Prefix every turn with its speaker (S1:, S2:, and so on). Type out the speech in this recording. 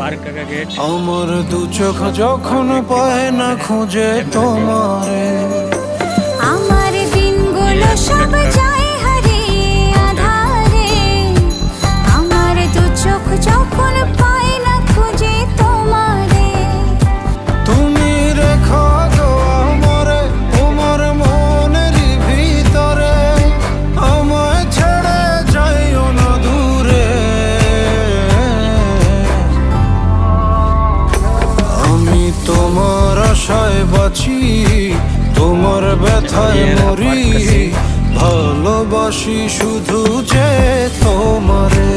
S1: আমার দু চোখ যখন পায় না খুঁজে তোমারে,
S2: আমার দিনগুলো সব যায় হারিয়ে আধারে, আমার দু চোখ যখন পায় না খুঁজে তোমারে।
S1: তুমি রেখো গো আমারে তোমার মনের ভিতরে, আমায় ছেড়ে যাইও না দূরে। আমি তোমার আশায় বাঁচি, তোমার ব্যথায় মরি, ভালোবাসি শুধু যে তোমারে।